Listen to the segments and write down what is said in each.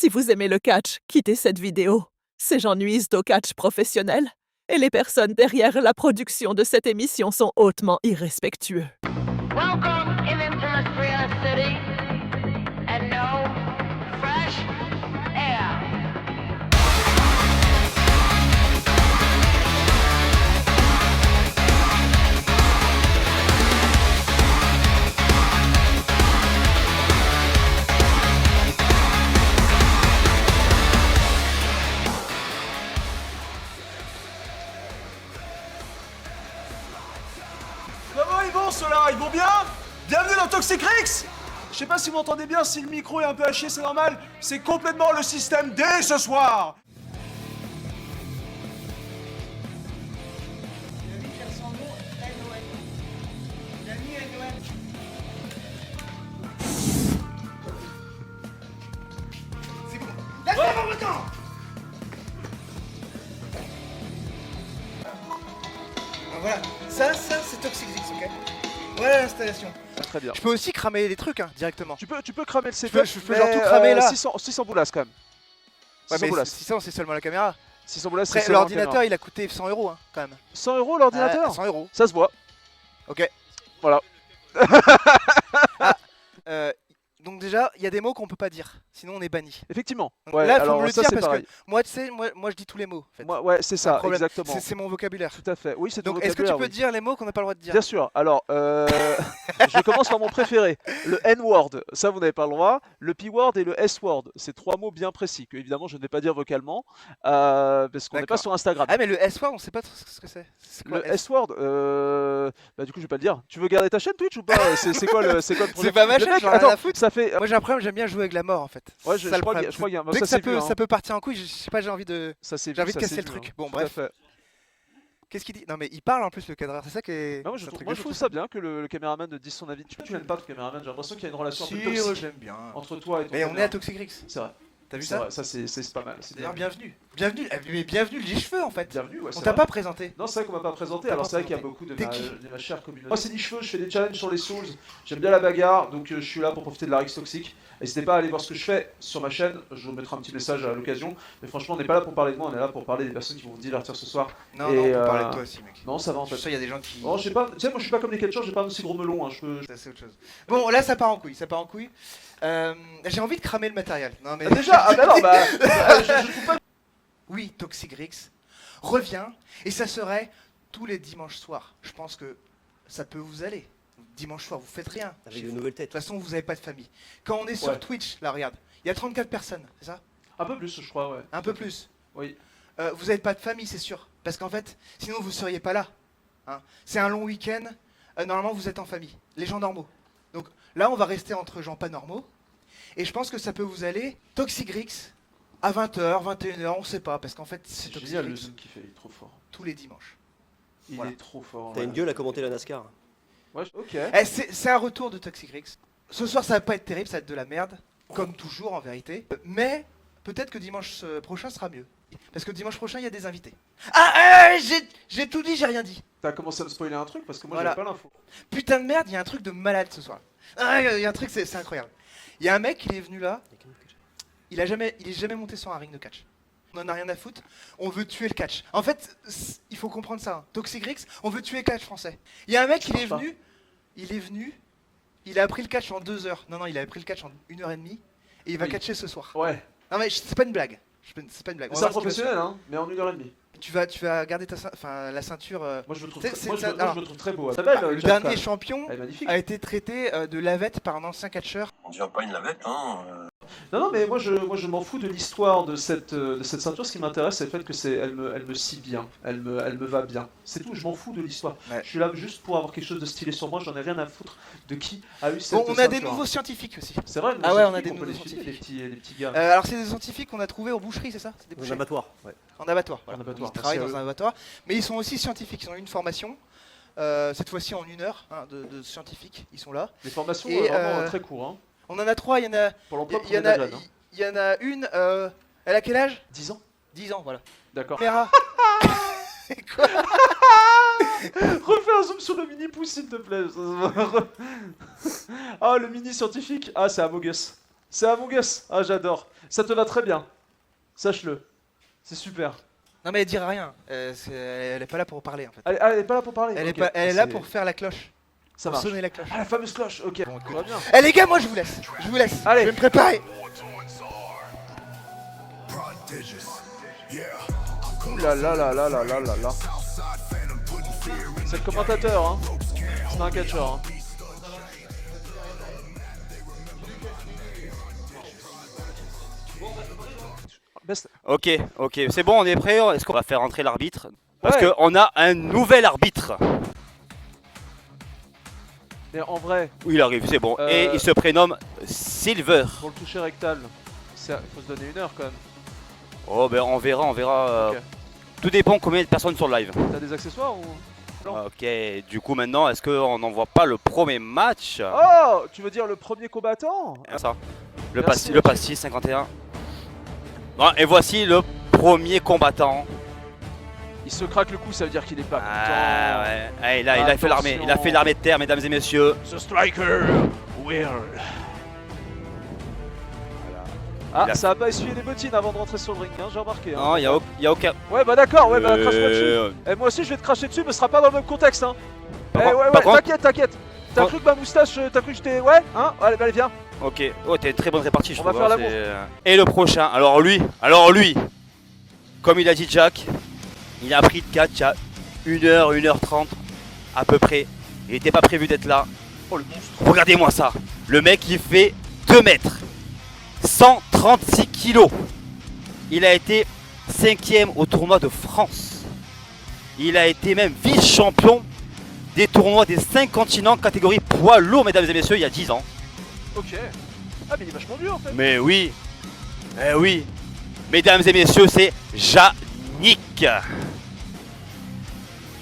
Si vous aimez le catch, quittez cette vidéo. Ces gens nuisent au catch professionnel et les personnes derrière la production de cette émission sont hautement irrespectueux. Welcome in Industrial City, and no fresh air. Comment ils vont ceux-là? Ils vont bien? Bienvenue dans Toxic Rix. Je sais pas si vous m'entendez bien, si le micro est un peu haché, c'est normal. C'est complètement le système D ce soir. C'est bon. Laisse-moi maintenant. Voilà, ça c'est Toxic Rix, ok? Voilà l'installation. Très bien. Je peux aussi cramer les trucs directement. Tu peux cramer le Je setup. peux genre tout cramer là. 600 boulasses quand même. Ouais, 600 mais boulasses. 600 c'est seulement la caméra. 600 boulasses, c'est Après, seulement la l'ordinateur caméra. il a coûté 100 € quand même. 100 € l'ordinateur 100 €. Ça se voit. Ok. Voilà. Donc déjà, il y a des mots qu'on peut pas dire, sinon on est banni. Effectivement. Donc Ouais, là, il faut alors me le ça dire c'est parce pareil. que moi, tu sais, moi je dis tous les mots. En fait. Moi, ouais, c'est Un ça, problème. exactement. C'est mon vocabulaire. Tout à fait. Oui, c'est ton Donc est-ce que tu vocabulaire, peux oui. dire les mots qu'on n'a pas le droit de dire? Bien sûr. Alors, je commence par mon préféré. Le N-word, ça vous n'avez pas le droit. Le P-word et le S-word, c'est trois mots bien précis que évidemment je ne vais pas dire vocalement parce qu'on n'est pas D'accord. sur Instagram. Ah mais le S-word, on sait pas trop ce que c'est. C'est quoi Le S-word, bah du coup je vais pas le dire. Tu veux garder ta chaîne Twitch ou pas? C'est quoi le projet? C'est pas ma Le chaîne, mec, j'en ai rien attends, à foutre. ça fait. Moi j'ai un problème, j'aime bien jouer avec la mort en fait. Ouais, C'est je ça, le crois problème. qu'il y a. Bah, Dès ça que ça c'est vu, peut, hein. ça peut partir en couille, je sais pas, j'ai envie de Ça c'est j'ai envie vu, de ça casser c'est le vu, truc. hein. Bon Tout à bref. fait. Qu'est-ce qu'il dit? Non mais il parle en plus le cadreur, c'est ça qui est. Non, moi, c'est un truc moi, de je fou, trouve ça bien que le caméraman ne dise son avis. Tu n'aimes pas ton caméraman, j'ai l'impression qu'il y a une relation un peu Si, toxique j'aime bien. entre toi et ton Mais on est caméra. à Toxic Rix. C'est vrai. T'as vu C'est ça? vrai, ça c'est pas mal. C'est D'ailleurs, bien. bienvenue. Bienvenue, mais bienvenue les cheveux en fait. Bienvenue, ouais, On c'est t'a vrai. pas présenté. Non, c'est vrai qu'on m'a pas présenté. T'as Alors, pas c'est vrai qu'il y a présenté. beaucoup de T'es ma, qui? de ma chère communauté. Moi, c'est les cheveux, je fais des challenges sur les Souls. J'aime bien la bagarre, donc je suis là pour profiter de la Rix toxique. N'hésitez pas à aller voir ce que je fais sur ma chaîne. Je vous mettrai un petit message à l'occasion. Mais franchement, on n'est pas là pour parler de moi, on est là pour parler des personnes qui vont vous divertir ce soir. Non, Et, non, on peut euh, parler de toi aussi, mec. Non, ça va en Je fait. sais, il y a des gens qui. Oh, je sais pas, tu sais, moi je suis pas comme les catcheurs, j'ai pas un aussi gros melon. Hein. Ça, c'est autre chose. Bon, là, ça part en couille, ça part en couille. J'ai envie de cramer le matériel. Non, mais... Ah, déjà, ah bah non, bah, je trouve pas. Oui, Toxic Rix revient, et ça serait tous les dimanches soirs. Je pense que ça peut vous aller. Dimanche soir, vous faites rien. Avec Chez de vous. nouvelles De têtes. toute façon, vous n'avez pas de famille. Quand on est sur Ouais. Twitch, là, regarde, il y a 34 personnes, c'est ça? Un peu plus, je crois, ouais. Un peu plus. Oui. Vous n'avez pas de famille, c'est sûr. Parce qu'en fait, sinon vous ne seriez pas là. Hein. C'est un long week-end. Normalement, vous êtes en famille. Les gens normaux. Donc là, on va rester entre gens pas normaux. Et je pense que ça peut vous aller. Toxic Rix, à 20h, 21h, on sait pas. Parce qu'en fait, c'est C'est Toxic génial le Rix zoom qu'il fait, il est trop fort. tous les dimanches. Il Voilà. est trop fort. T'as une gueule à commenter la NASCAR. Ouais, ok. C'est un retour de Toxic Rix. Ce soir, ça va pas être terrible, ça va être de la merde. Comme toujours, en vérité. Mais peut-être que dimanche prochain sera mieux. Parce que dimanche prochain, il y a des invités. Ah, j'ai tout dit, j'ai rien dit. T'as commencé à me spoiler un truc parce que moi Voilà. j'avais pas l'info. Putain de merde, il y a un truc de malade ce soir. Ah, il y a un truc, c'est incroyable. Il y a un mec, il est venu là, il est jamais monté sur un ring de catch. On en a rien à foutre, on veut tuer le catch. En fait, il faut comprendre ça. Hein. Toxic Rix, on veut tuer le catch français. Il y a un mec, il est venu, il a appris le catch en 2 heures. Non, il a appris le catch en 1h30 et il va Oui. catcher ce soir. Ouais. Non mais c'est pas une blague. C'est pas une blague. On C'est va un voir ce qu'il va professionnel, hein, mais en 1h30. faire. Tu vas garder la ceinture. Moi je le trouve, C'est- moi, c'est- je, moi, alors- je le trouve très beau. Ça s'appelle le dernier champion Elle est magnifique. a été traité de lavette par un ancien catcheur. On dirait pas une lavette, hein. Non, mais moi je m'en fous de l'histoire de cette ceinture. Ce qui m'intéresse, c'est le fait que elle me scie bien, elle me va bien. C'est tout. Je m'en fous de l'histoire. Ouais. Je suis là juste pour avoir quelque chose de stylé sur moi. J'en ai rien à foutre de qui a eu cette Bon, on a ceinture. des nouveaux scientifiques aussi. C'est vrai. Ah ouais, on a scientifiques, des peut nouveaux les filer, scientifiques. les petits gars. Alors c'est des scientifiques qu'on a trouvés aux boucheries, c'est ça? C'est des Dans bouchers. l'abattoir. Ouais. En abattoir. Voilà. En abattoir, Ils travaillent merci dans à un abattoir. Mais ils sont aussi scientifiques, ils ont eu une formation. Cette fois-ci en 1 heure de scientifiques, ils sont là. Les formations Et, vraiment très courtes. Hein. On en a 3, il y en a, Pour l'emploi, il y en a, il y en a une, elle a quel âge? 10 ans. 10 ans, voilà. D'accord. Caméra. Quoi? Refais un zoom sur le mini pouce s'il te plaît. Ah, le mini scientifique. Ah, c'est Amogus. C'est Among Us. Ah, j'adore. Ça te va très bien. Sache-le. C'est super. Non mais elle dira rien. Elle est pas là pour parler en fait. Elle est pas là pour parler. Elle est, Ok. pas, elle est là pour faire la cloche. Ça pour marche. sonner la cloche. Ah, la fameuse cloche. Ok. Bon, écoute. Tout va bien. Eh les gars, moi je vous laisse. Je vous laisse. Allez. Je vais me préparer. Ouh là là là là là là là là. C'est le commentateur, hein. C'est pas un catcheur, hein. Best- Ok, c'est bon, on est prêt. Est-ce qu'on va faire entrer l'arbitre? Parce Ouais. qu'on a un nouvel arbitre. Mais en vrai, Oui, il arrive, c'est bon. Et il se prénomme Silver. pour le toucher rectal, il faut se donner 1 heure quand même. Oh, ben on verra. Ok. Tout dépend combien de personnes sur le live. T'as des accessoires ou... Non. Ok, du coup maintenant, est-ce qu'on n'envoie pas le premier match? Oh, tu veux dire le premier combattant? Ça. Le Merci, pastis 51. Bon, et voici le premier combattant. Il se craque le cou, ça veut dire qu'il est pas Ah content. ouais. Ah, il a fait l'armée. Il a fait Attention. l'armée de terre, mesdames et messieurs. The Striker Will. Ah, Il a- ça a pas essuyé les bottines avant de rentrer sur le ring, hein, j'ai remarqué. Hein. Non, il y a aucun. Ouais, bah d'accord, ouais, bah crache-moi dessus. Euh, Et moi aussi, je vais te cracher dessus, mais ce sera pas dans le même contexte, hein. Par Eh contre- ouais, par contre- t'inquiète. T'as Quand- cru que ma moustache, t'as cru que j'étais. Ouais, hein. Allez, bah, allez, viens. Ok, oh t'as une très bonne répartie je On va trouve. faire hein, l'amour. c'est- Et le prochain, alors lui, comme il a dit Jack, il a pris de catch à 1h, 1h30 à peu près. Il était pas prévu d'être là. Oh, le monstre. Regardez-moi ça, le mec il fait 2 mètres, 136 kilos. Il a été 5ème au tournoi de France. Il a été même vice-champion des tournois des 5 continents catégorie poids lourd, mesdames et messieurs, il y a 10 ans. Ok. Ah, mais il est vachement dur en fait. Mais oui, eh oui, mesdames et messieurs, c'est Yannick.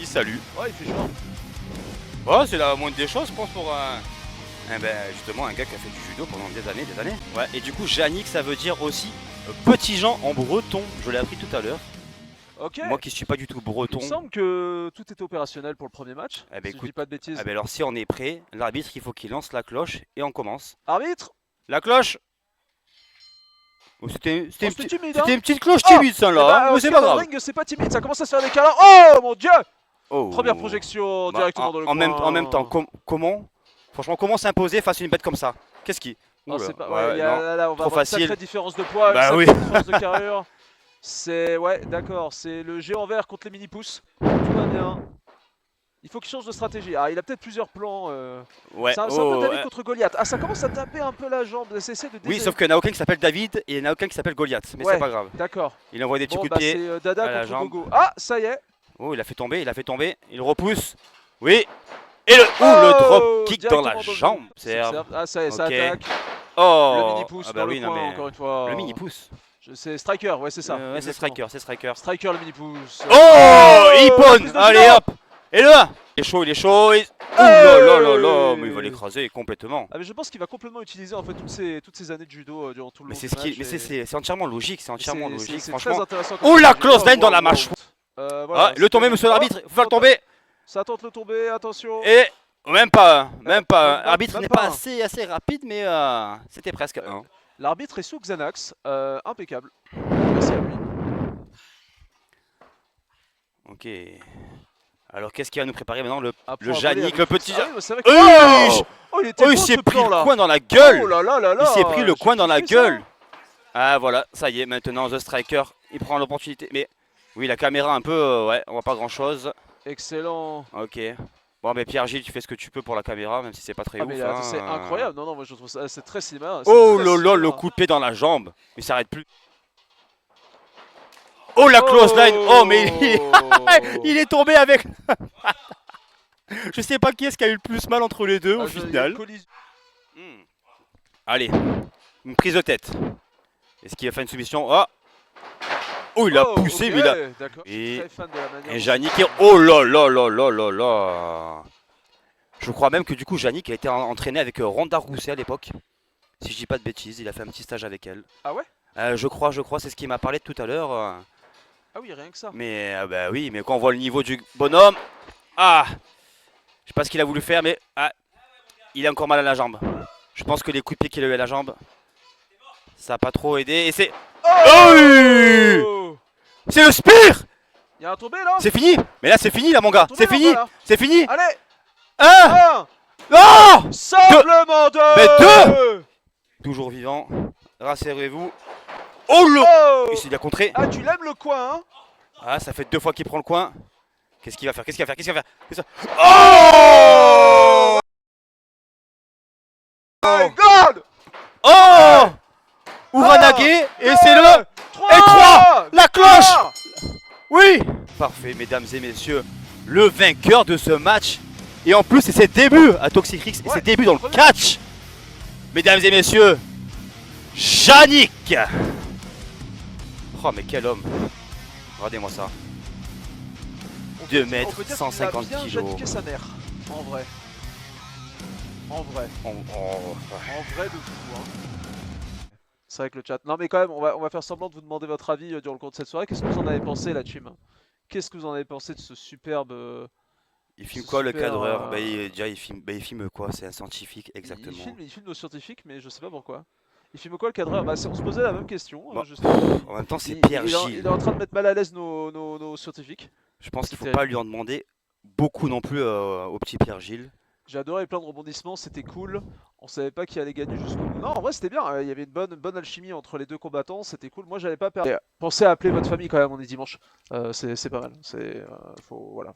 Il salue. Ouais, il fait chaud. Oh, c'est la moindre des choses, je pense, pour justement un gars qui a fait du judo pendant des années, Ouais, et du coup, Yannick, ça veut dire aussi petit Jean en breton. Je l'ai appris tout à l'heure. Ok. Moi qui suis pas du tout Il breton. me semble que tout était opérationnel pour le premier match. Eh ben, si je écoute, dis pas de bêtises. Ah ben alors, si on est prêt, l'arbitre, il faut qu'il lance la cloche et on commence. Arbitre. La cloche. Oh, c'était Oh, c'était timide, hein. c'était une petite cloche Oh, timide, ça Eh là, bah, mais c'est ok, pas dans le grave. ring, c'est pas timide, ça commence à se faire des câlins. Oh mon dieu. Oh. Première projection Bah, directement dans le en coin. même temps, comment Franchement, comment s'imposer face à une bête comme ça? Qu'est-ce qui Oh, Oula, c'est pas... ouais, ouais, non. là, on va Trop avoir une facile. sacrée différence de poids, Bah une oui. sacrée différence de carrure. C'est... Ouais, d'accord, c'est le géant vert contre les mini-pouces. Tout va bien. Il faut qu'il change de stratégie. Ah, il a peut-être plusieurs plans. Ouais, C'est un peu David contre Goliath. Ah, ça commence à taper un peu la jambe. Essayer de Oui, sauf qu'il n'y en a aucun qui s'appelle David et il n'y en a aucun qui s'appelle Goliath. Mais Ouais. c'est pas grave. D'accord. Il envoie des petits Bon, coups bah de pied. c'est à Dada la contre jambe. Gogo. Ah, ça y est. Oh, il a fait tomber. Il repousse. Oui. Et le drop kick dans la Directement le jambe. dos. C'est Ah, ça y est, ça Ok. attaque. Oh. Le mini-pouce Ah bah dans le oui, non, coin, mais encore une fois. le mini pouce. C'est Striker, ouais, c'est ça. Ouais, c'est exactement. Striker. Striker, le mini-pouce. Oh, prise Hippone. de Allez violon. hop. Et là, il est chaud. Oh là là là là, mais il va l'écraser complètement. Ah, mais je pense qu'il va complètement utiliser en fait toutes ces années de judo durant tout le Mais long c'est du ce qui, match mais et- c'est entièrement logique, c'est entièrement logique, c'est franchement. très intéressant. Oh, comme la stratégie. close line dans la wow. mâchoire. Voilà, Ah, le tomber, monsieur l'arbitre, il faut le tomber. Ça tente le tomber, attention. Et même pas. Même L'arbitre même n'est pas pas un. assez rapide, mais c'était presque un. L'arbitre est sous Xanax, impeccable. Merci à lui. Ok. Alors qu'est-ce qu'il va nous préparer maintenant le Un point le à voler Yannick, avec- le petit. Ah oui, mais c'est vrai que- Oh, Oh, il était oh, beau il ce s'est pris plan, là. le coin dans la gueule. Oh là là là là. Il s'est pris le j'ai coin dans la kiffé ça. gueule. Ah voilà, ça y est, maintenant The Striker, il prend l'opportunité. Mais oui, la caméra un peu, ouais, on voit pas grand chose. Excellent. Ok. Bon, mais Pierre-Gilles, tu fais ce que tu peux pour la caméra, même si c'est pas très Ah, ouf. mais hein. c'est incroyable. Non, non, moi je trouve ça, c'est très cinéma. Oh là là, le coup de pied dans la jambe. Il s'arrête plus. Oh la close line. Oh mais il est tombé avec. Je sais pas qui est-ce qui a eu le plus mal entre les deux au final. Hmm. Allez, une prise de tête. Est-ce qu'il va faire une soumission? Oh, il a poussé, mais il a. D'accord. Et- Je suis très fan de la manière Et dont- Yannick est... Oh là là là là là là. Je crois même que du coup Yannick a été entraîné avec Ronda Rousey à l'époque. Si je dis pas de bêtises, il a fait un petit stage avec elle. Ah ouais? Je crois, c'est ce qu'il m'a parlé tout à l'heure. Ah oui, rien que ça. Mais bah oui, mais quand on voit le niveau du bonhomme, je sais pas ce qu'il a voulu faire, mais il a encore mal à la jambe. Je pense que les coups de pied qu'il a eu à la jambe, Ça a pas trop aidé et c'est... Oh, oui. C'est le Spear. Il y a un tombé là. C'est fini. Mais là c'est fini là mon gars. Tombé, C'est fini. là. C'est fini. Allez. Un. 1. Non. Simplement 2. Mais 2. Toujours vivant. Rassurez-vous. Oh le... Oh. Il s'est bien contré. Ah, tu l'aimes le coin, hein? Ah, ça fait 2 fois qu'il prend le coin. Qu'est-ce qu'il va faire? Qu'est-ce qu'il va faire? Qu'est-ce qu'il va faire? Qu'est-ce qu'il va faire? Oh. My God. Oh. Uranage et c'est le... 3. Et 3. La cloche. Oui. Parfait, mesdames et messieurs. Le vainqueur de ce match. Et en plus, c'est ses débuts à Toxic Rix et Ouais, ses débuts dans le premier. catch. Mesdames et messieurs, Yannick. Oh, mais quel homme. Regardez-moi ça. 2 mètres, On peut dire qu'il a 150 bien kilos. jadiqué sa mère. En vrai. En vrai. Oh, En vrai de fou, hein. C'est vrai que le chat. Non mais quand même, on va faire semblant de vous demander votre avis durant le cours de cette soirée. Qu'est-ce que vous en avez pensé la team? Qu'est-ce que vous en avez pensé de ce superbe... Il filme quoi le Super, cadreur? Déjà il filme quoi? C'est un scientifique exactement. Il filme nos scientifiques, mais je sais pas pourquoi. Il filme quoi le cadreur? Bah on se posait la même question. Bon, justement. En même temps c'est Il- Pierre il est en- Gilles. Il est en train de mettre mal à l'aise nos scientifiques. Je pense qu'il faut c'est pas lui en demander beaucoup non plus au petit Pierre Gilles. J'ai adoré plein de rebondissements, c'était cool. On savait pas qui allait gagner jusqu'au bout. Non, en vrai, c'était bien. Il y avait une bonne alchimie entre les deux combattants. C'était cool. Moi, j'avais pas perdu. Pensez à appeler votre famille quand même. On est dimanche. C'est pas mal. Voilà,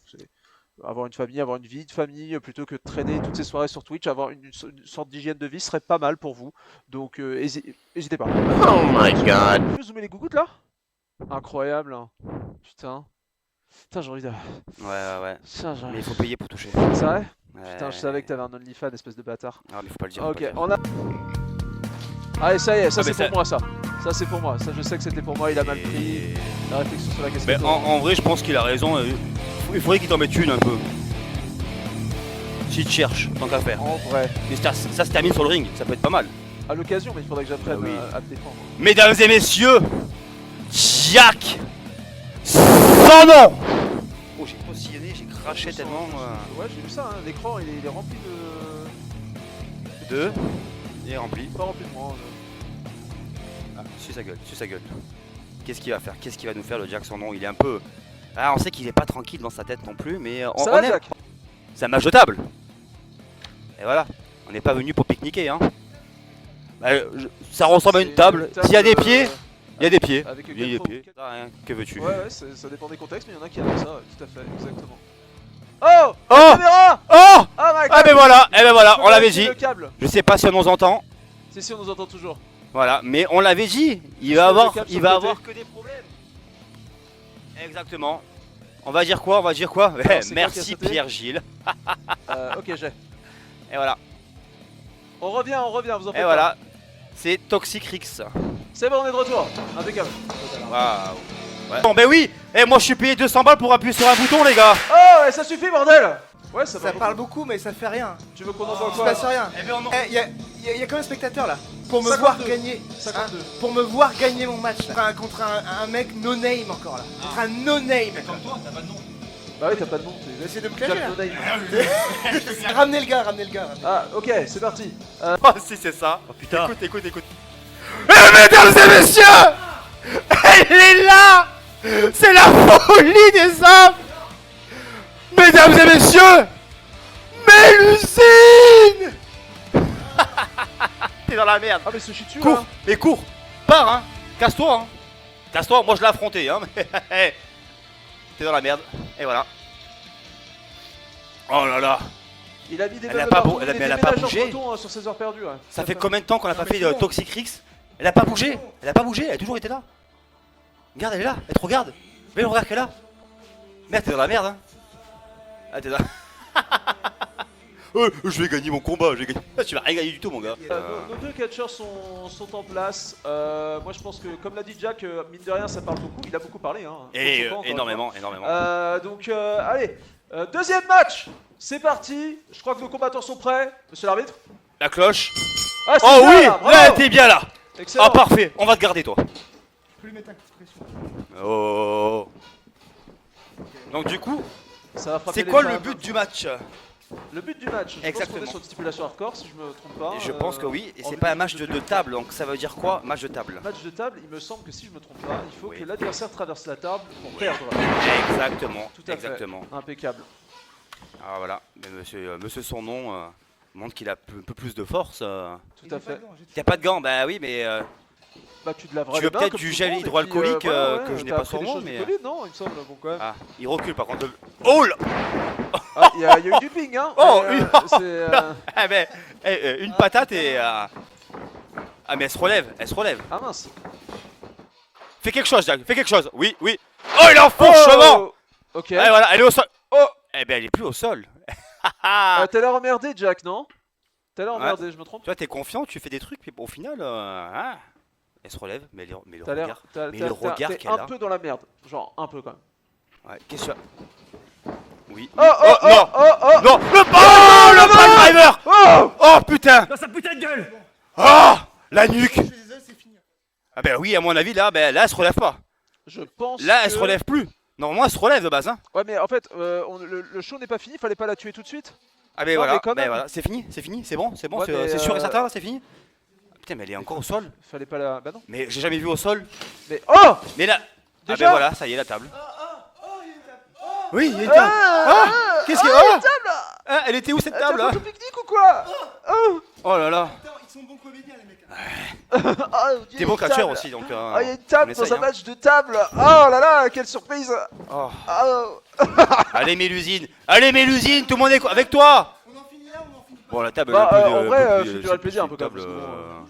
avoir une famille, avoir une vie de famille plutôt que de traîner toutes ces soirées sur Twitch. Avoir une sorte d'hygiène de vie serait pas mal pour vous. Donc, hésitez pas. Oh my god. Tu peux zoomer les gougouttes là? Incroyable. Hein. Putain. Putain, j'ai envie de. Ouais. Putain, j'ai Mais il faut payer pour toucher. C'est vrai? Ouais. Putain, je savais que t'avais un OnlyFans, espèce de bâtard. Ah mais faut pas le dire. faut Ok, pas le dire. on a. Allez, ça y est, ça Ah, c'est mais ça- pour moi, ça. Ça c'est pour moi. Ça, je sais que c'était pour moi, il a mal pris. La réflexion sur la question. Mais en vrai, je pense qu'il a raison. Il faudrait qu'il t'en mette une un peu. Si tu cherches, tant qu'à faire. En vrai. Mais ça se termine sur le ring, ça peut être pas mal. À l'occasion, mais il faudrait que j'apprenne Ah oui. à me défendre. Mesdames et messieurs, Jack sans nom. Oh, j'ai pas sillonné, j'ai craché tellement. Ouais, j'ai vu ça, hein. L'écran il est rempli de. Deux. Il est rempli. Pas rempli de moi. Ah, suis sa gueule. Qu'est-ce qu'il va faire? Qu'est-ce qu'il va nous faire le Jack sans nom? Il est un peu. Ah, on sait qu'il est pas tranquille dans sa tête non plus, mais Ça va, est. Jack? C'est un match de table. Et voilà, on n'est pas venu pour pique-niquer, hein. Bah, ça ressemble à une C'est table. table, S'il y a des pieds, il y a des pieds. Avec Il y a des quatre pieds. fois- Ah, rien. Que veux-tu? Ouais, ça dépend des contextes, mais il y en a qui aiment ça, ouais, tout à fait, exactement. Oh! Oh! La caméra! Oh! Oh my Ah god! ben voilà, eh ben voilà, Faut on l'avait vérifier dit. le câble. Je sais pas si on nous entend. Si, on nous entend toujours. Voilà, mais on l'avait dit. Il Sur va le avoir, câble, il sur va le avoir côté. que des problèmes. Exactement. On va dire quoi? c'est quoi qui a Merci sauté Pierre Gilles. Ok, j'ai. Et voilà. On revient, vous en faites Et voilà. C'est Toxic Rix. pas. C'est bon, on est de retour. Impeccable. Waouh. Ouais. Bon ben oui. Et moi je suis payé 200 balles pour appuyer sur un bouton les gars. Oh, ouais, ça suffit, bordel! Ouais, ça, Ça parle beaucoup, mais ça fait rien. Tu veux qu'on envoie Il se quoi? passe rien. Eh ben on Il y a quand même un spectateur là. Pour me 52. voir gagner. 52. Pour me voir gagner mon match là. Contre un mec no name encore là. Contre un no name. Bah oui, t'as pas de nom. Essayez de me Jack clasher là. No Name. Ramenez le gars. Ah, ok, c'est parti. Oh si c'est ça. Oh putain. Écoute. Mesdames et messieurs, Elle est là. C'est la folie des hommes. mesdames et messieurs, Mélusine. T'es dans la merde. Ah, mais ce tue Cours. là. Mais cours. Pars hein. Casse-toi hein. Casse-toi. Moi je l'ai affronté hein. Mais t'es dans la merde. Et voilà. Oh là là. Il a mis des Elle a meubles pas partout, bou- elle a- il mais elle a était pas ménageur bougé. breton, sur ses heures perdues. Ouais. Ça fait combien de temps qu'on a pas mais fait c'est de bon. Toxic Rix? Elle a pas bougé. Elle a pas bougé. Elle a toujours été là. Regarde, elle est là. Elle te regarde. Mais regarde qu'elle est là. Merde, t'es dans la merde hein. Ah t'es dans... je vais gagner mon combat. Tu vas rien gagner du tout mon gars. Nos deux catcheurs sont en place. Moi je pense que, comme l'a dit Jack, mine de rien ça parle beaucoup. Il a beaucoup parlé. Hein. Et On s'entend, encore une énormément. fois. Donc allez, deuxième match. C'est parti. Je crois que nos combattants sont prêts. Monsieur l'arbitre. La cloche. Ah, c'est Oh bien, oui, là, bravo. là t'es bien là. Excellent. Ah parfait, on va te garder toi. Je peux lui mettre un coup de pression. Oh. Donc du coup, Ça va frapper c'est les quoi le femmes. but du match? Le but du match, je pense Exactement. qu'on est sur une stipulation hardcore si je me trompe pas. Je pense que oui, et en c'est vue pas un de- match de table, donc ça veut dire quoi? Match de table. Match de table, il me semble que si je me trompe pas, il faut Oui. que l'adversaire traverse la table pour perdre. Exactement, Tout à exactement. fait. Impeccable. Ah voilà, mais monsieur son nom montre qu'il a un peu plus de force. Tout à fait. Y a pas de gants, bah oui, mais Bah tu te laveras Tu les veux mains peut-être comme du tout le gel monde, et hydroalcoolique, puis, voilà, que je n'ai t'as pas appris sur des moi, choses du mais- Covid, non, il me semble, bon quand même. ah, il recule par contre. Oh là. Ah, il y a eu du ping, hein. Oh, mais, oui. c'est, Ah ben, une patate et ah mais elle se relève, elle se relève. Ah mince. Fais quelque chose, Jack, fais quelque chose. Oui, oui. Oh, il est en fourchement. Ok. Allez, voilà, elle est au sol. Oh. Eh ben, elle est plus au sol. T'as l'air emmerdé, Jack, non? T'as l'air Ouais. emmerdé, je me trompe? Tu vois, t'es confiant, tu fais des trucs, mais au final, hein, elle se relève, mais le T'as l'air. regard. T'as mais le regard t'es qu'elle un a. peu dans la merde. Genre, un peu quand même. Ouais, qu'est-ce que oui. Oh, oh, oh, non, oh, oh. non, le pile driver. Oh. Oh putain. Dans sa putain de gueule! Oh, la nuque. Ah ben oui, à mon avis, là, elle se relève pas. Je pense. Là, elle se que- relève plus. Normalement, elle se relève de base, hein. Ouais, mais en fait, le show n'est pas fini, fallait pas la tuer tout de suite. Ah ben Non, voilà, mais quand même. voilà, c'est fini, c'est bon, Ouais, c'est mais, sûr et certain, c'est fini. Putain, mais elle est encore au sol. Fallait pas la. Bah non. Mais j'ai jamais vu au sol. Mais. Oh. Mais là, ah Déjà ben voilà, ça y est, la table. Oui, il y a une table. Ah, qu'est-ce qu'il y a? Oh, ah, elle était où cette table T'as là? fait ton pique-nique ou quoi? Oh. Oh là là. Ils sont bons comédiens, les mecs. T'es bon catcheur aussi, donc. Ah, il y a une table on dans essaye, un match de table. Oh là là, quelle surprise. Oh. Oh. Allez, Mélusine, tout le monde est avec toi. On en finit là ou on en finit pas? Bon, la table. Bah, elle est un peu en plus- vrai, un peu plus- fais-toi le plaisir un peu c'est quand une même, table, parce que bon,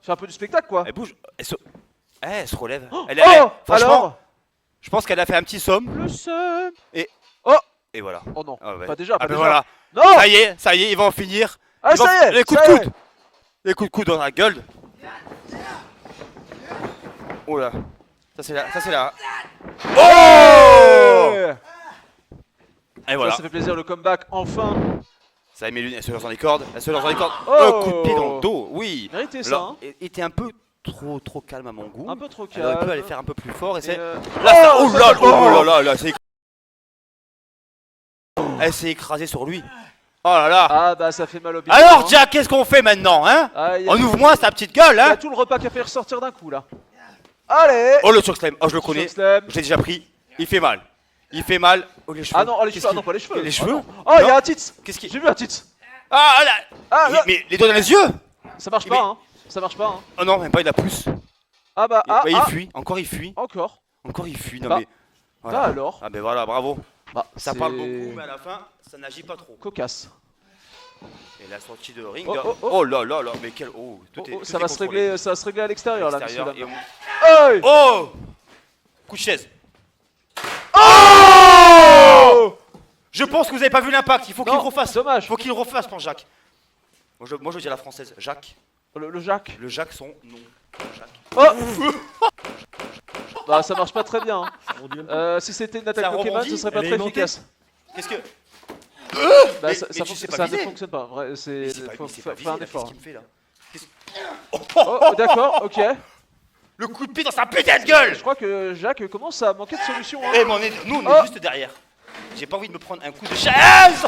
Fais un peu du spectacle quoi. Elle bouge, elle se relève. Oh, Franchement, alors. je pense qu'elle a fait un petit somme. Le seum. Et voilà. Oh non. Ah ouais. Pas déjà, Ah pas ben déjà. voilà. Non. Ça y est, ils vont en finir. Ah Ils vont- ça y est. Les coups ça de y est. coude. Les coups de coude dans la gueule. Oh là. Ça c'est là. Oh. Ouais. Et voilà. Ça fait plaisir le comeback enfin. Ça met l'une, elle se lance dans les cordes. Oh. Coup de pied dans le dos. Oui. Mérité ça. Là, Hein. il était un peu trop calme à mon goût. Un peu trop Elle aurait pu calme. aller faire un peu plus fort et Et, c'est. euh, Là, ça- Oh, oh ça, là, c'est bon. oh là là, elle s'est écrasée sur lui. Oh là là. Ah bah ça fait mal au bide. Alors Jack, qu'est-ce qu'on fait maintenant, hein? On ouvre-moi sa petite gueule, Il y a hein? tout le repas qui a fait ressortir d'un coup là. Allez. Oh le chokeslam, oh je le connais, Chokeslam. je l'ai déjà pris. Il fait mal. Oh les cheveux. Ah non, oh, les Qu'est-ce cheveux, ah qu'il- non pas les cheveux. Les cheveux? Oh il y Non. a un tits. Qu'est-ce qui. J'ai vu un tits. Ah là. Ah là. Mais les doigts dans les yeux? Ça marche Mais- pas hein. Ça marche pas hein. Oh non, même pas, il a plus. Ah bah Il, ah, ouais, il ah. fuit, encore il fuit. Encore. Encore il fuit, non Bah. mais. Voilà. Bah alors. Ah ben voilà, bravo. Bah Ça c'est parle beaucoup, mais à la fin, ça n'agit pas trop. cocasse. Et la sortie de ring. Oh, de- oh, oh. Oh là là là, mais quel. Oh, tout Oh, est. oh, tout ça est va se contrôlé. régler, ça va se régler à l'extérieur là, Extérieur, messieurs dames. et Hey. Oh! Coup de chaise. Oh. Je pense que vous avez pas vu l'impact, il faut qu'il Non, refasse. dommage. Il faut qu'il refasse pour Jacques. Moi je dis à la française, Jacques. Le Jacques. Le Jacques son nom. Jacques. Oh. Bah ça marche pas très bien. Hein. Si c'était une attaque Ça Pokémon, rebondit, ce serait pas elle est très montée. efficace. Qu'est-ce que. Bah Mais- ça, mais ça, tu sais fonc- pas ça ne viser. fonctionne pas. Vrai, Mais c'est c'est pas, faut mais c'est pas faire visé, un là, qu'est-ce effort. qu'il me fait là? Oh d'accord, ok. Le coup de pied dans sa putain de gueule! Je crois que Jacques commence à manquer de solution. Hein. Eh mais nous on est Oh. juste derrière. J'ai pas envie de me prendre un coup de chaise!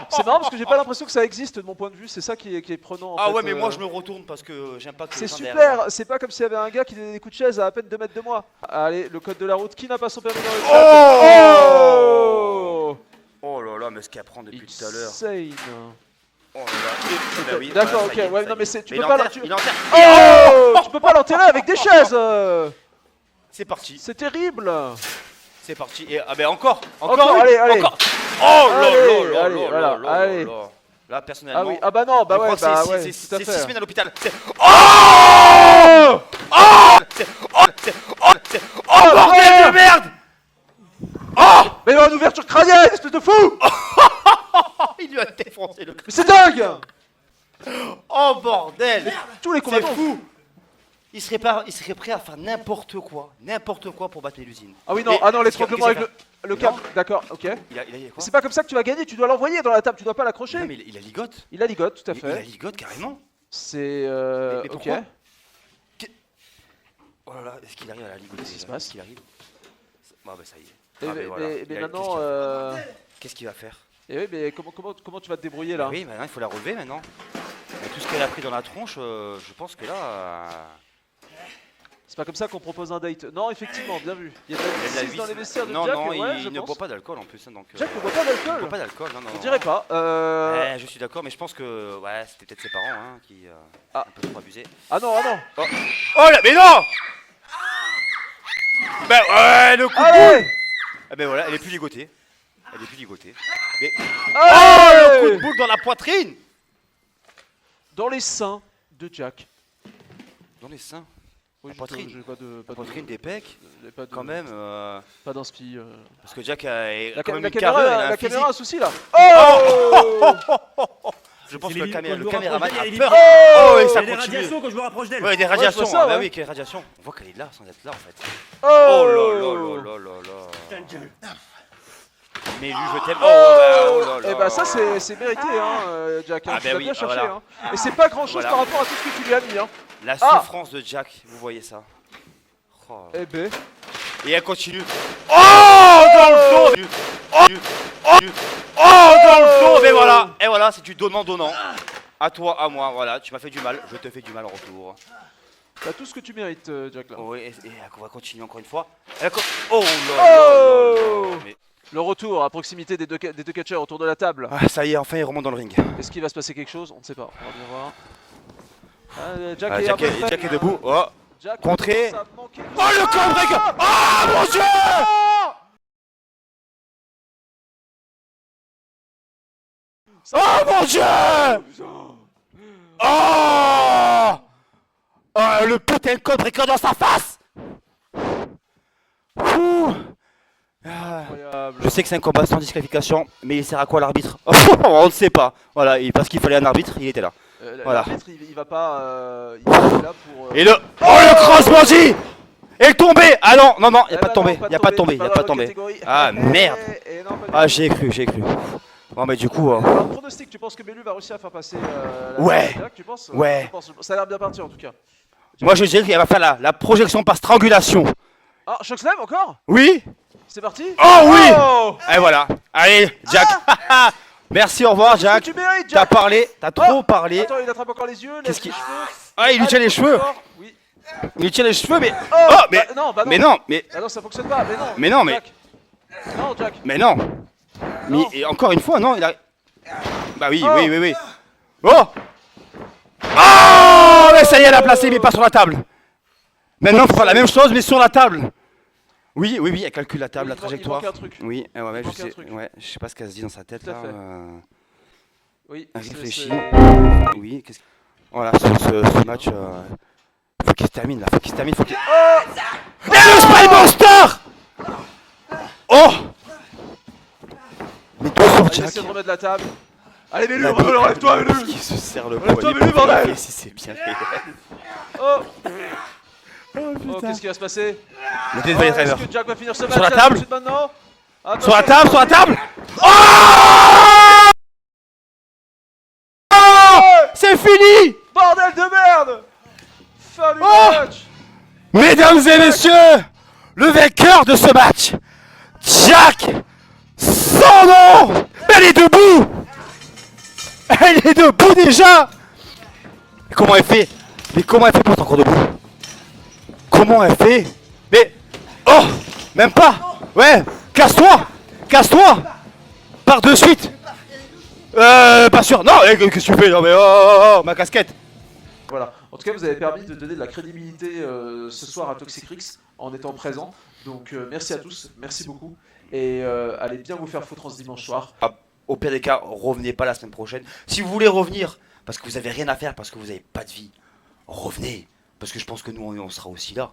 C'est marrant parce que j'ai pas l'impression que ça existe de mon point de vue. C'est ça qui est prenant. En Ah fait, ouais mais moi je me retourne parce que j'aime pas que C'est les gens derrière moi. super, c'est pas comme s'il y avait un gars qui donnait des coups de chaise à peine 2 mètres de moi. Allez, le code de la route, qui n'a pas son permis dans le chat? Oh. Oh là là mais ce qu'il apprend depuis tout à l'heure. Insane. Oh là là. Eh ben oui, D'accord, voilà, ça y est, ok, ouais, ça non y mais est. c'est, tu Mais peux il pas enterre, tu- il enterre. Oh, tu peux pas l'enterrer avec des chaises. C'est parti. C'est terrible. C'est parti. Et, ah ben encore Encore, une, allez, allez. encore. Oh là Allez, là là allez, là voilà, là là allez. là. Là personnellement. Ah oui, ah bah non, bah je ouais, crois que bah c'est- ouais, c'est tout à 6 fait. semaines à l'hôpital. C'est- Oh Oh bordel de merde. Mais il y a une ouverture crânienne, espèce de fou. Il lui a défoncé le crâne. Mais c'est dingue. Oh bordel. Tous les C'est combattants. fou. Il serait prêt à faire n'importe quoi pour battre Mélusine. Ah oui, non, Mais ah non, qu'est-ce l'étranglement qu'il avec va le câble. Non. D'accord, ok. Il a quoi? C'est pas comme ça que tu vas gagner, tu dois l'envoyer dans la table, tu dois pas l'accrocher. Non mais il a ligote. Il a ligote, tout à Il a fait. ligote carrément. C'est Mais ok. pourquoi? Oh là là, est-ce qu'il arrive à la ligoter? Qu'est-ce qui se passe? Est-ce qu'il arrive? Bon bah ça y est. Mais, Ah, ben voilà. mais Il a- maintenant, qu'est-ce qu'il va faire? Qu'est-ce qu'il va faire? Et oui, mais comment tu vas te débrouiller là? Oui, maintenant il faut la relever maintenant. Et tout ce qu'elle a pris dans la tronche, je pense que là. C'est pas comme ça qu'on propose un date. Non, effectivement, bien vu. Il y a de il y a de la la 6 dans vis. les vestiaires de Non, Jack. non, Ouais, il je ne pense. boit pas d'alcool en plus. Hein, donc, Jack ne boit pas il ne d'alcool. boit pas d'alcool, non, non. On dirait pas. Je suis d'accord, mais je pense que ouais, c'était peut-être ses parents hein, qui Ah. un peu trop abusé. Ah non, ah non. Oh là, mais non. Bah ouais, le coup de boule. Allez. Ah ben voilà, elle est plus ligotée. Elle est plus ligotée. Mais... Allez. Oh, le coup de boule dans la poitrine. Dans les seins de Jack. Dans les seins. Oui, La poitrine. j'ai pas de Poitrine des pecs. pas de, Quand même. Pas d'inspi. Parce que Jack est La, quand même la une caméra, carrure, elle a un la physique. caméra a un souci là. Oh. Je pense C'est que les le lignes, quand je me caméraman rapproche a d'elle, il peur. dit- Oh, et ça Il y a des continue. radiations quand je me rapproche d'elle. Ouais, des je vois radiations. ça, Ah bah ouais. oui, quelles radiations. On voit qu'elle est là sans être là en fait. Oh Oh là là là là là là. Mais lui, je t'aime. Oh, là là. et bah ça c'est mérité Jack, hein, Ah tu bah l'as oui, bien cherché voilà. hein. Et c'est pas grand chose Voilà. par rapport à tout ce que tu lui as mis hein. La Ah. souffrance de Jack, vous voyez ça. Oh. Eh ben. Et elle continue. Oh, dans le dos. Oh, dans le dos. Mais voilà. Et voilà, c'est du donnant-donnant. À toi, à moi, voilà. Tu m'as fait du mal, je te fais du mal en retour. T'as tout ce que tu mérites Jack là. Oui, et on va continuer encore une fois. Oh là là là là. Mais- Le retour à proximité des deux catcheurs autour de la table. Ah, ça y est, enfin il remonte dans le ring. Est-ce qu'il va se passer quelque chose? On ne sait pas, on va bien voir. Jack Ah, est un peu faible. Jack est debout. Oh, Jack contré. commence à manquer de- oh le cambreak. Ah mon dieu. Oh mon dieu. Oh, oh le putain de cambreak dans sa face. Ouh. Ah. Incroyable. Je sais que c'est un combat sans disqualification, mais il sert à quoi l'arbitre? On ne sait pas. Voilà, parce qu'il fallait un arbitre, il était là. Voilà. L'arbitre, il va pas. Il est là pour. Et le... Oh le cross bandit. Et le tombé. Ah non, non, non, il n'y a Eh pas bah de tombé, non, il n'y a pas de tombé, il n'y a pas de tombé. Ah merde. Ah j'ai cru. Bon mais du coup... Un pronostic, tu penses que Bellu va réussir à faire passer la Ouais. Jack, tu penses? Ouais. Je pense, ça a l'air bien parti en tout cas. Moi je dirais qu'elle va faire la projection par strangulation. Ah, Shockslam encore? Oui. C'est parti? Oh oui. Oh. Et voilà. Allez, Jack. Merci, au revoir Jack. Tu mérites, T'as Jack. parlé, t'as trop parlé. Attends, il attrape encore les yeux, Qu'est-ce laisse qu'il- les cheveux. Ah il lui tient les cheveux. Oui. Il lui tient les cheveux mais... Oh, Oh mais... bah, non, bah non. Mais non, mais... Ah non, ça fonctionne pas, mais non. Mais non, mais- Jack. Non, Jack. Mais non. Non. Mais et encore une fois, non, il a... Bah oui, Oh. oui. Oh. Oh mais ça y est, elle a placé, mais pas sur la table. Maintenant, faut faire la même chose, mais sur la table. Oui, elle calcule la table, Oui, la il trajectoire. manque un truc. Oui, ouais, Il je manque un sais, truc. je sais pas ce qu'elle se dit dans sa tête Tout à là. fait. Oui, Elle c'est- réfléchit. c'est- Oui, qu'est-ce que... Voilà, ce match, faut qu'il se termine là, faut qu'il se termine, faut qu'il... Oh. Et le Spy Monster. Oh. Mais tout sur On va Jack. essayer de remettre la table. Allez, Bellu, La relève-toi, Bellu. Qui se serre le Relève-toi, poignet Bellu, pour bordel. vérifier si c'est bien réel. Oh. Oh, qu'est-ce qui va se passer? Le Death Valley Est-ce Driver. que Jack va finir ce match Sur la là, table. tout de suite maintenant? Sur la Attention. table, Oh, c'est fini. Bordel de merde. Fin du Oh. match. Mesdames et messieurs, le vainqueur de ce match, Jack, sans nom. Elle est debout. Elle est debout déjà. Mais comment elle fait? Mais comment elle fait pour être encore debout? Comment elle fait? Mais... Oh, même pas. Ouais, casse-toi. Casse-toi. Pars de suite. Pas sûr. Non, qu'est-ce que tu fais? Non mais oh, ma casquette. Voilà. En tout cas, vous avez permis de donner de la crédibilité ce soir à Toxic Rix en étant présent. Donc merci à tous, merci beaucoup. Et allez bien vous faire foutre en ce dimanche soir. Au pire des cas, revenez pas la semaine prochaine. Si vous voulez revenir, parce que vous avez rien à faire, parce que vous avez pas de vie, revenez. Parce que je pense que nous, on sera aussi là.